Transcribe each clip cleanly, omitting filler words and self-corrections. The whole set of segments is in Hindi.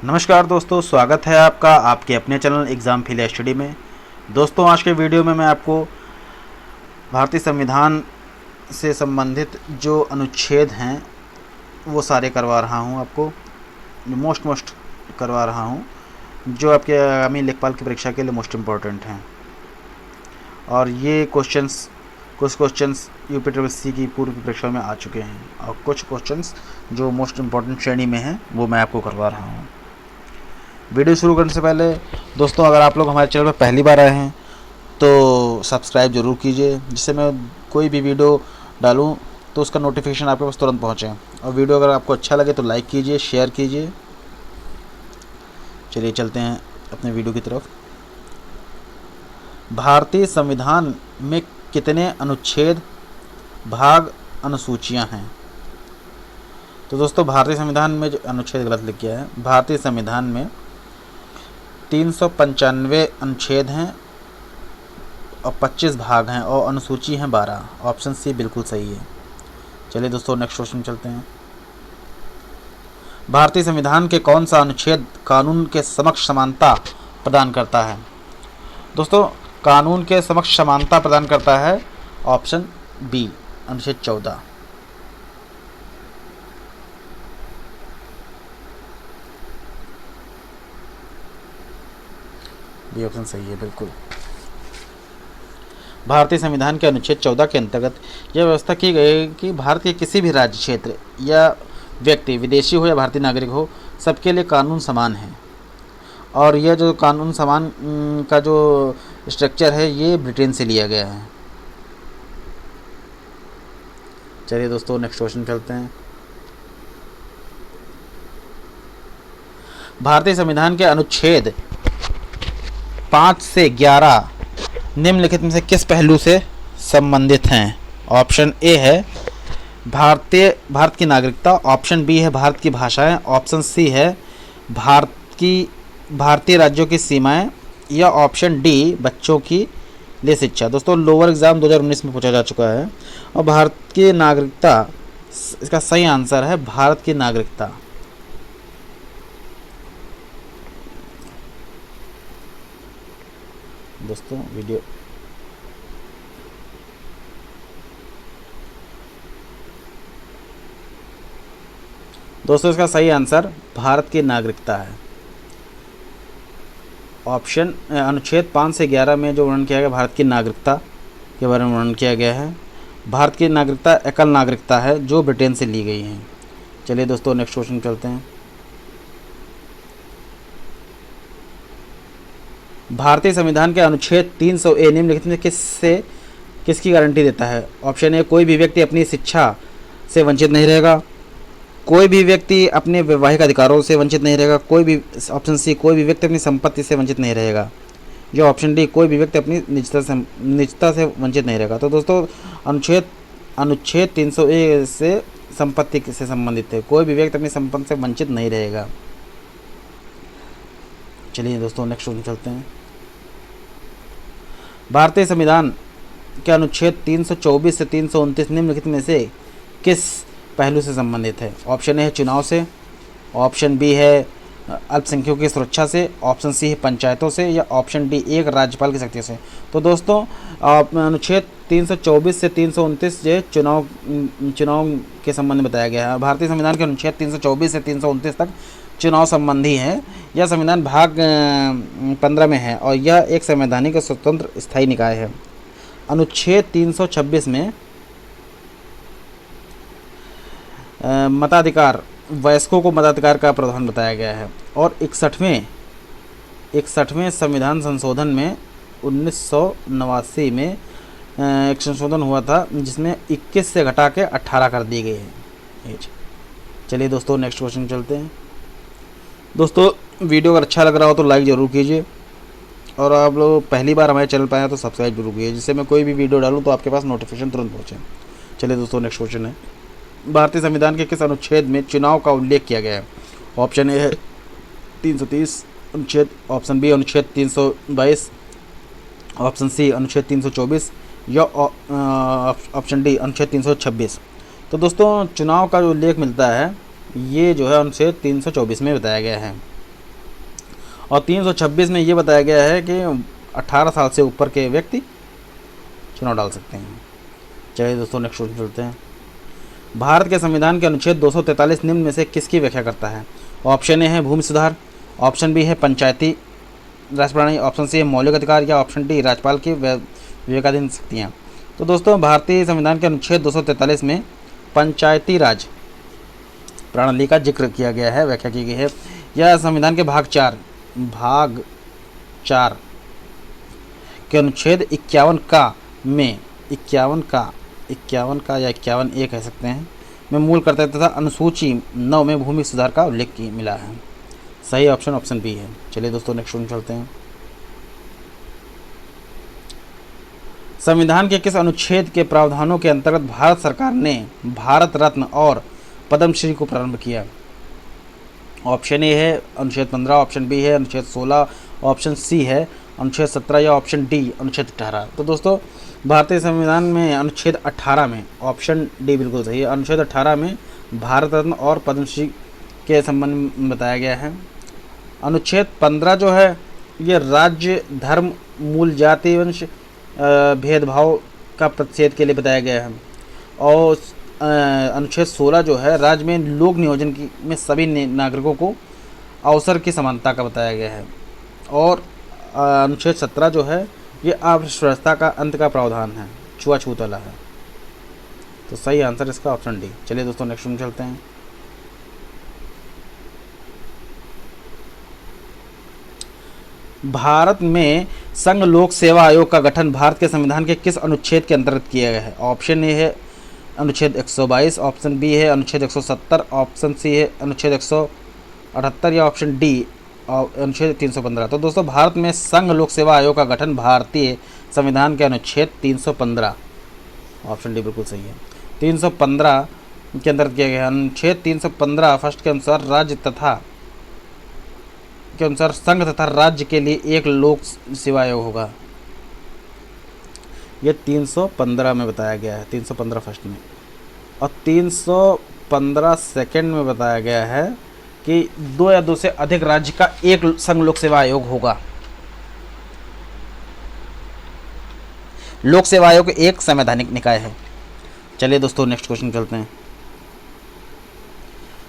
नमस्कार दोस्तों, स्वागत है आपका आपके अपने चैनल एग्ज़ाम फील स्टडी में। दोस्तों, आज के वीडियो में मैं आपको भारतीय संविधान से संबंधित जो अनुच्छेद हैं वो सारे करवा रहा हूँ आपको, मोस्ट करवा रहा हूँ, जो आपके आगामी लेखपाल की परीक्षा के लिए मोस्ट इम्पॉर्टेंट हैं। और ये कुछ क्वेश्चंस यूपीट्रिपल की पूर्व की परीक्षा में आ चुके हैं और कुछ क्वेश्चंस जो मोस्ट इम्पॉर्टेंट श्रेणी में हैं वो मैं आपको करवा रहा हूँ। वीडियो शुरू करने से पहले दोस्तों, अगर आप लोग हमारे चैनल पर पहली बार आए हैं तो सब्सक्राइब ज़रूर कीजिए, जिससे मैं कोई भी वीडियो डालूं तो उसका नोटिफिकेशन आपके पास तुरंत पहुंचे। और वीडियो अगर आपको अच्छा लगे तो लाइक कीजिए, शेयर कीजिए। चलिए चलते हैं अपने वीडियो की तरफ। भारतीय संविधान में कितने अनुच्छेद, भाग, अनुसूचियां हैं? तो दोस्तों, भारतीय संविधान में जो अनुच्छेद गलत लिख गया है। भारतीय संविधान में 395 अनुच्छेद हैं और 25 भाग हैं और अनुसूची हैं 12। ऑप्शन सी बिल्कुल सही है। चलिए दोस्तों, नेक्स्ट क्वेश्चन चलते हैं। भारतीय संविधान के कौन सा अनुच्छेद कानून के समक्ष समानता प्रदान करता है? दोस्तों, कानून के समक्ष समानता प्रदान करता है ऑप्शन बी, अनुच्छेद 14। ये ऑप्शन सही है बिल्कुल। भारतीय संविधान के अनुच्छेद 14 के अंतर्गत यह व्यवस्था की गई है कि भारत के किसी भी राज्य, क्षेत्र या व्यक्ति, विदेशी हो या भारतीय नागरिक हो, सबके लिए कानून समान है। और यह जो कानून समान का जो स्ट्रक्चर है ये ब्रिटेन से लिया गया है। चलिए दोस्तों, नेक्स्ट क्वेश्चन चलते हैं। भारतीय संविधान के अनुच्छेद 5 से 11 निम्नलिखित में से किस पहलू से संबंधित हैं? ऑप्शन ए है भारत की नागरिकता, ऑप्शन बी है भारत की भाषाएं, ऑप्शन सी है भारतीय राज्यों की सीमाएं, या ऑप्शन डी बच्चों की लिए शिक्षा। दोस्तों, लोअर एग्जाम 2019 में पूछा जा चुका है और भारत की नागरिकता, इसका सही आंसर है भारत की नागरिकता। दोस्तों इसका सही आंसर भारत की नागरिकता है। ऑप्शन अनुच्छेद 5 से 11 में जो वर्णन किया गया भारत की नागरिकता के बारे में वर्णन किया गया है। भारत की नागरिकता एकल नागरिकता है जो ब्रिटेन से ली गई है। चलिए दोस्तों, नेक्स्ट क्वेश्चन चलते हैं। भारतीय संविधान के अनुच्छेद 300A निम्नलिखित में किसकी गारंटी देता है? ऑप्शन ए, कोई भी व्यक्ति अपनी शिक्षा से वंचित नहीं रहेगा, कोई भी व्यक्ति अपने वैवाहिक अधिकारों से वंचित नहीं रहेगा, ऑप्शन सी, कोई भी व्यक्ति अपनी संपत्ति से वंचित नहीं रहेगा, या ऑप्शन डी, कोई भी व्यक्ति अपनी निजता से वंचित नहीं रहेगा। तो दोस्तों, अनुच्छेद 300A से संपत्ति से संबंधित है, कोई भी व्यक्ति अपनी संपत्ति से वंचित नहीं रहेगा। चलिए दोस्तों, नेक्स्ट क्वेश्चन चलते हैं। भारतीय संविधान के अनुच्छेद 324 से 329 निम्नलिखित में से किस पहलू से संबंधित है? ऑप्शन ए है चुनाव से, ऑप्शन बी है अल्पसंख्यकों की सुरक्षा से, ऑप्शन सी है पंचायतों से, या ऑप्शन डी एक राज्यपाल की शक्ति से। तो दोस्तों, अनुच्छेद 324 से 329 जो चुनाव के संबंध में बताया गया है। भारतीय संविधान के अनुच्छेद 324 से 329 तक चुनाव संबंधी है। यह संविधान भाग 15 में है और यह एक संवैधानिक और स्वतंत्र स्थायी निकाय है। अनुच्छेद 326 में मताधिकार, वयस्कों को मताधिकार का प्रावधान बताया गया है। और 61वें संविधान संशोधन में 1989 में एक संशोधन हुआ था जिसमें 21 से घटा के 18 कर दी गई है। चलिए दोस्तों, नेक्स्ट क्वेश्चन चलते हैं। दोस्तों, वीडियो अगर अच्छा लग रहा हो तो लाइक ज़रूर कीजिए, और आप लोग पहली बार हमारे चैनल पर आए तो सब्सक्राइब जरूर कीजिए, जिससे मैं कोई भी वीडियो डालूँ तो आपके पास नोटिफिकेशन तुरंत पहुँचे। चलिए दोस्तों, नेक्स्ट क्वेश्चन है। भारतीय संविधान के किस अनुच्छेद में चुनाव का उल्लेख किया गया है? ऑप्शन ए है 330 अनुच्छेद, ऑप्शन बी अनुच्छेद 322, ऑप्शन सी अनुच्छेद 324, या ऑप्शन डी अनुच्छेद 326। तो दोस्तों चुनाव का जो उल्लेख मिलता है ये जो है अनुच्छेद 324 में बताया गया है। और 326 में ये बताया गया है कि 18 साल से ऊपर के व्यक्ति चुनाव डाल सकते हैं। चलिए दोस्तों नेक्स्ट क्वेश्चन चलते हैं। भारत के संविधान के अनुच्छेद 243 निम्न में से किसकी व्याख्या करता है? ऑप्शन ए है भूमि सुधार, ऑप्शन बी है पंचायती राज प्रणाली, ऑप्शन सी है मौलिक अधिकार, या ऑप्शन डी राज्यपाल की विवेकाधीन शक्तियाँ। तो दोस्तों भारतीय संविधान के अनुच्छेद 243 में पंचायती राज प्रणाली का जिक्र किया गया है, व्याख्या की गई है। यह संविधान के भाग 4 के अनुच्छेद 51 का में 51 का या 51A कह सकते हैं में मूल कर्तव्य तथा अनुसूची 9 में भूमि सुधार का उल्लेख मिला है। सही ऑप्शन बी है। चलिए दोस्तों नेक्स्ट क्वेश्चन चलते हैं। संविधान के किस अनुच्छेद के प्रावधानों के अंतर्गत भारत सरकार ने भारत रत्न और पद्मश्री को प्रारंभ किया? ऑप्शन ए है अनुच्छेद 15, ऑप्शन बी है अनुच्छेद 16, ऑप्शन सी है अनुच्छेद 17, या ऑप्शन डी अनुच्छेद 18। तो दोस्तों भारतीय संविधान में अनुच्छेद 18 में ऑप्शन डी बिल्कुल सही है। अनुच्छेद 18 में भारत रत्न और पद्मश्री के संबंध में बताया गया है। अनुच्छेद 15 जो है ये राज्य, धर्म, मूल जाति, वंश भेदभाव का प्रतिषेध के लिए बताया गया है। और अनुच्छेद 16 जो है राज्य में लोक नियोजन में सभी नागरिकों को अवसर की समानता का बताया गया है। और अनुच्छेद 17 जो है ये अव्यवस्था का अंत का प्रावधान है, छुआछूत वाला है। तो सही आंसर इसका ऑप्शन डी। चलिए दोस्तों नेक्स्ट में चलते हैं। भारत में संघ लोक सेवा आयोग का गठन भारत के संविधान के किस अनुच्छेद के अंतर्गत किया गया है? ऑप्शन ए है अनुच्छेद 122, ऑप्शन बी है अनुच्छेद 170, ऑप्शन सी है अनुच्छेद 178, या ऑप्शन डी अनुच्छेद 315। तो दोस्तों भारत में संघ लोक सेवा आयोग का गठन भारतीय संविधान के अनुच्छेद 315, ऑप्शन डी बिल्कुल सही है, 315 के अंतर्गत किया गया है। अनुच्छेद 315 फर्स्ट के अनुसार संघ तथा राज्य के लिए एक लोक सेवा आयोग होगा। ये 315 में बताया गया है, 315 फर्स्ट में। और 315 सेकंड में बताया गया है कि 2 या 2 से अधिक राज्य का एक संघ लोक सेवा आयोग होगा। लोक सेवा आयोग एक संवैधानिक निकाय है। चलिए दोस्तों नेक्स्ट क्वेश्चन चलते हैं।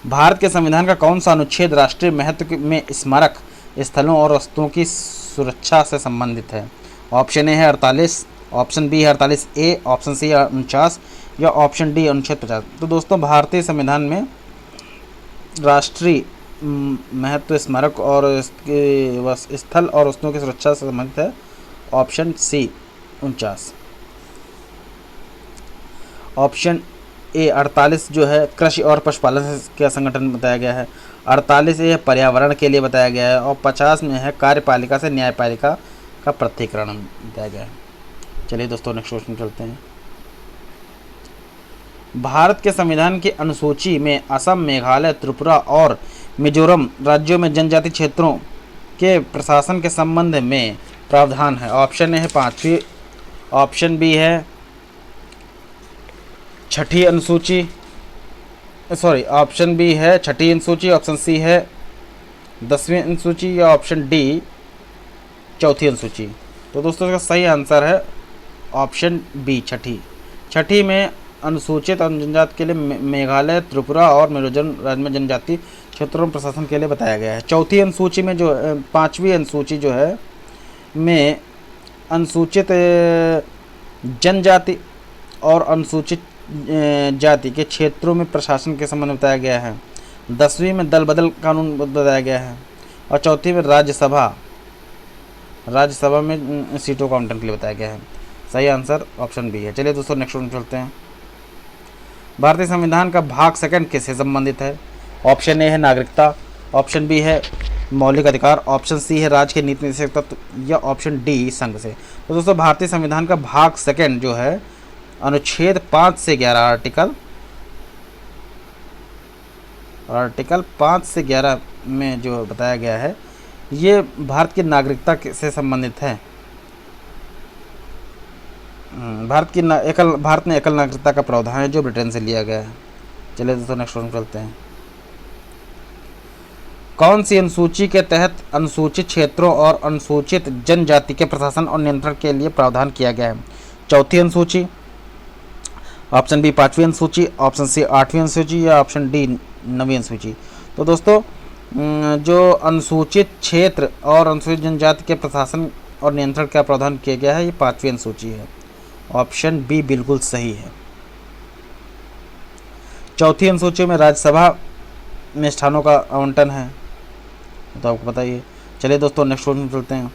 भारत के संविधान का कौन सा अनुच्छेद राष्ट्रीय महत्व में स्मारक स्थलों और वस्तुओं की सुरक्षा से संबंधित है? ऑप्शन ए है 48, ऑप्शन बी है 48A, ऑप्शन सी है 49, या ऑप्शन डी अनुच्छेद 50। तो दोस्तों भारतीय संविधान में राष्ट्रीय महत्व स्मारक और इसके स्थल और वस्तुओं की सुरक्षा से संबंधित है, ऑप्शन सी 49। ऑप्शन ए 48 जो है कृषि और पशुपालन का संगठन बताया गया है, 48A है पर्यावरण के लिए बताया गया है, और 50 में है कार्यपालिका से न्यायपालिका का पृथक्करण बताया गया है। चलिए दोस्तों नेक्स्ट क्वेश्चन चलते हैं। भारत के संविधान की अनुसूची में असम, मेघालय, त्रिपुरा और मिजोरम राज्यों में जनजाति क्षेत्रों के प्रशासन के संबंध में प्रावधान है। ऑप्शन ए है 5वीं, ऑप्शन बी है 6ठी अनुसूची, ऑप्शन बी है 6ठी अनुसूची, ऑप्शन सी है 10वीं अनुसूची, या ऑप्शन डी 4थी अनुसूची। तो दोस्तों इसका सही आंसर है ऑप्शन बी 6ठी में अनुसूचित जनजाति के लिए मेघालय, त्रिपुरा और मिजोरम राज्य में जनजाति क्षेत्रों में प्रशासन के लिए बताया गया है। 4थी अनुसूची में जो 5वीं अनुसूची जो है में अनुसूचित जनजाति और अनुसूचित जाति के क्षेत्रों में प्रशासन के संबंध में बताया गया है। 10वीं में दल बदल कानून बताया गया है, और 4थी में राज्यसभा में सीटों का आवंटन के लिए बताया गया है। सही आंसर ऑप्शन बी है। चलिए दोस्तों नेक्स्ट क्वेश्चन चलते हैं। भारतीय संविधान का भाग 2 किससे संबंधित है? ऑप्शन ए है नागरिकता, ऑप्शन बी है मौलिक अधिकार, ऑप्शन सी है राज्य के नीति निषेध तत्व, या ऑप्शन डी संघ से। तो दोस्तों भारतीय संविधान का भाग 2 जो है अनुच्छेद 5 से 11 आर्टिकल 5 से 11 में जो बताया गया है ये भारत की नागरिकता से संबंधित है। भारत ने एकल नागरिकता का प्रावधान है जो ब्रिटेन से लिया गया है। चलिए दोस्तों नेक्स्ट क्वेश्चन चलते हैं। कौन सी अनुसूची के तहत अनुसूचित क्षेत्रों और अनुसूचित जनजाति के प्रशासन और नियंत्रण के लिए प्रावधान किया गया है? चौथी अनुसूची, ऑप्शन बी पाँचवीं अनुसूची, ऑप्शन सी आठवीं अनुसूची या ऑप्शन डी नवीं अनुसूची। तो दोस्तों जो अनुसूचित क्षेत्र और अनुसूचित जनजाति के प्रशासन और नियंत्रण का प्रावधान किया गया है, ये पाँचवीं अनुसूची है। ऑप्शन बी बिल्कुल सही है। चौथी अनुसूची में राज्यसभा में स्थानों का आवंटन है, तो आपको बताइए। चलिए दोस्तों नेक्स्ट क्वेश्चन चलते हैं।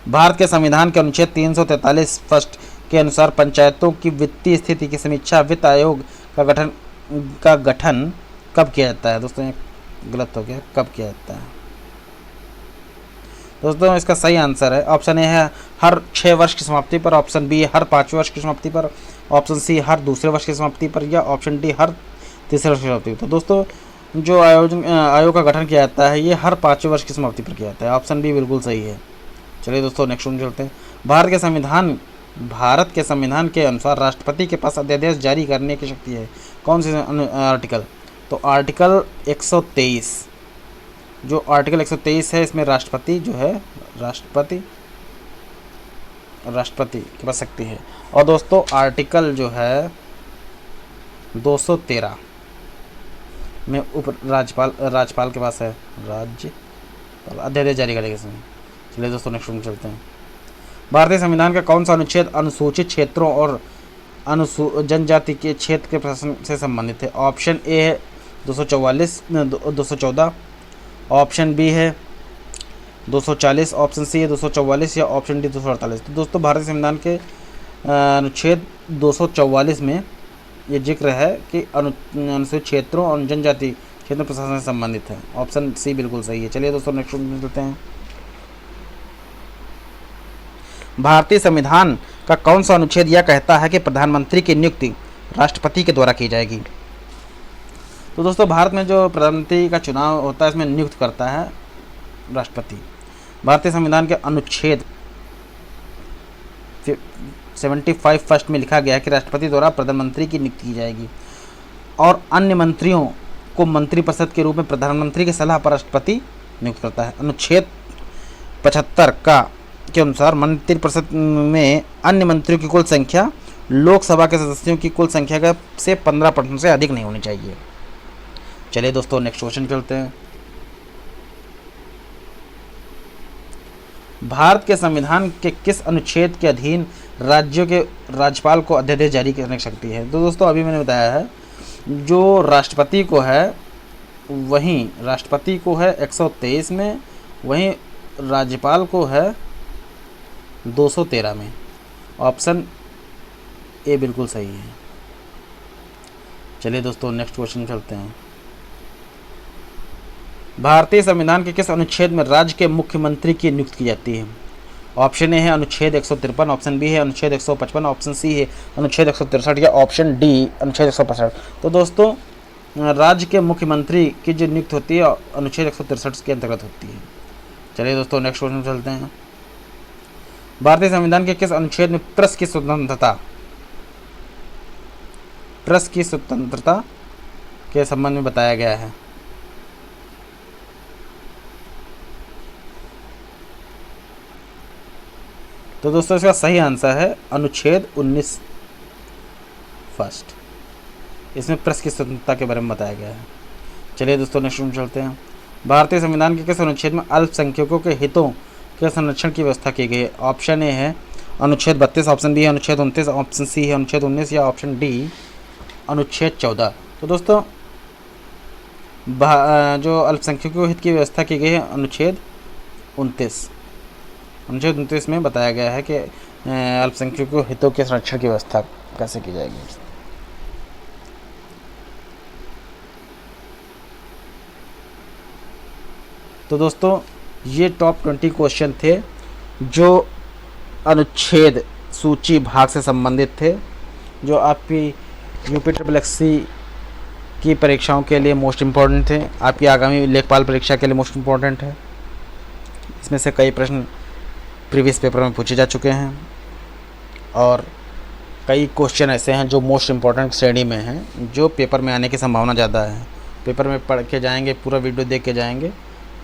भारत के संविधान के अनुच्छेद 343 फर्स्ट के अनुसार पंचायतों की वित्तीय स्थिति की समीक्षा वित्त आयोग का गठन कब किया जाता है? दोस्तों ये गलत हो गया, कब किया जाता है? दोस्तों इसका सही आंसर है ऑप्शन ए है हर 6 वर्ष की समाप्ति पर, ऑप्शन बी हर 5वें वर्ष की समाप्ति पर, ऑप्शन सी हर दूसरे वर्ष की समाप्ति पर या ऑप्शन डी हर तीसरे वर्ष की समाप्ति पर। तो दोस्तों जो आयोग का गठन किया जाता है ये हर 5वें वर्ष की समाप्ति पर किया जाता है। ऑप्शन बी बिल्कुल सही है। चलिए दोस्तों नेक्स्ट वन चलते हैं। भारत के संविधान के अनुसार राष्ट्रपति के पास अध्यादेश जारी करने की शक्ति है। कौन से आर्टिकल? तो आर्टिकल 123, जो आर्टिकल 123 है इसमें राष्ट्रपति जो है राष्ट्रपति के पास शक्ति है। और दोस्तों आर्टिकल जो है 213 में राज्यपाल के पास है, अध्यादेश जारी करेगा इसमें। चलिए दोस्तों नेक्स्ट में चलते हैं। भारतीय संविधान का कौन सा अनुच्छेद अनुसूचित क्षेत्रों और जनजाति के क्षेत्र के प्रशासन से संबंधित है? ऑप्शन ए है 214, ऑप्शन बी है 240, ऑप्शन सी है 244 या ऑप्शन डी 248। तो दोस्तों भारतीय संविधान के अनुच्छेद 244 में ये जिक्र है कि अनुसूचित क्षेत्रों और जनजाति क्षेत्र प्रशासन से संबंधित है। ऑप्शन सी बिल्कुल सही है। चलिए दोस्तों नेक्स्ट में चलते हैं। भारतीय संविधान का कौन सा अनुच्छेद यह कहता है कि प्रधानमंत्री की नियुक्ति राष्ट्रपति के द्वारा की जाएगी? तो दोस्तों भारत में जो प्रधानमंत्री का चुनाव होता है इसमें नियुक्त करता है राष्ट्रपति। भारतीय संविधान के अनुच्छेद 75 फर्स्ट में लिखा गया है कि राष्ट्रपति द्वारा प्रधानमंत्री की नियुक्ति की जाएगी और अन्य मंत्रियों को मंत्रिपरिषद के रूप में प्रधानमंत्री की सलाह पर राष्ट्रपति नियुक्त करता है। अनुच्छेद 75 के अनुसार मंत्रिपरिषद में अन्य मंत्रियों की कुल संख्या लोकसभा के सदस्यों की कुल संख्या से 15% से अधिक नहीं होनी चाहिए। चलिए दोस्तों नेक्स्ट क्वेश्चन चलते हैं। भारत के संविधान के किस अनुच्छेद के अधीन राज्यों के राज्यपाल को अध्यादेश जारी करने की शक्ति है? तो दोस्तों अभी मैंने बताया है जो राष्ट्रपति को है वहीं राष्ट्रपति को है 123 में, वहीं राज्यपाल को है 213 में। ऑप्शन ए बिल्कुल सही है। चलिए दोस्तों नेक्स्ट क्वेश्चन चलते हैं। भारतीय संविधान के किस अनुच्छेद में राज्य के मुख्यमंत्री की नियुक्ति की जाती है? ऑप्शन ए है अनुच्छेद 153, ऑप्शन बी है अनुच्छेद 155, ऑप्शन सी है अनुच्छेद 163 या ऑप्शन डी अनुच्छेद 165। तो दोस्तों राज्य के मुख्यमंत्री की जो नियुक्ति होती है अनुच्छेद 163 के अंतर्गत होती है। चलिए दोस्तों नेक्स्ट क्वेश्चन चलते हैं। भारतीय संविधान के किस अनुच्छेद में प्रेस की स्वतंत्रता के संबंध में बताया गया है? तो दोस्तों इसका सही आंसर है अनुच्छेद 19 फर्स्ट। इसमें प्रेस की स्वतंत्रता के बारे में बताया गया है। चलिए दोस्तों नेक्स्ट में चलते हैं। भारतीय संविधान के किस अनुच्छेद में अल्पसंख्यकों के हितों के संरक्षण की व्यवस्था की गई है? ऑप्शन ए है अनुच्छेद 32, ऑप्शन बी है अनुच्छेद 29, ऑप्शन सी है अनुच्छेद 19 या ऑप्शन डी अनुच्छेद 14। तो दोस्तों जो अल्पसंख्यकों के हित की व्यवस्था की गई है अनुच्छेद 29 में बताया गया है कि अल्पसंख्यकों के हितों के संरक्षण की व्यवस्था कैसे की जाएगी। तो दोस्तों ये टॉप 20 क्वेश्चन थे जो अनुच्छेद सूची भाग से संबंधित थे, जो आपकी यूपी की परीक्षाओं के लिए मोस्ट इम्पॉर्टेंट थे, आपकी आगामी लेखपाल परीक्षा के लिए मोस्ट इम्पॉर्टेंट है। इसमें से कई प्रश्न प्रीवियस पेपर में पूछे जा चुके हैं और कई क्वेश्चन ऐसे हैं जो मोस्ट इम्पॉर्टेंट श्रेणी में हैं, जो पेपर में आने की संभावना ज़्यादा है। पेपर में पढ़ के जाएंगे, पूरा वीडियो देख के जाएंगे,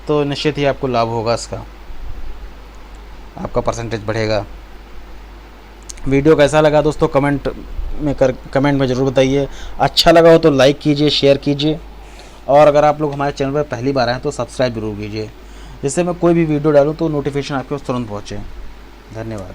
तो निश्चित ही आपको लाभ होगा इसका, आपका परसेंटेज बढ़ेगा। वीडियो कैसा लगा दोस्तों कमेंट में ज़रूर बताइए। अच्छा लगा हो तो लाइक कीजिए, शेयर कीजिए, और अगर आप लोग हमारे चैनल पर पहली बार आए तो सब्सक्राइब जरूर कीजिए, जिससे मैं कोई भी वीडियो डालूँ तो नोटिफिकेशन आपके पास तुरंत पहुँचे। धन्यवाद।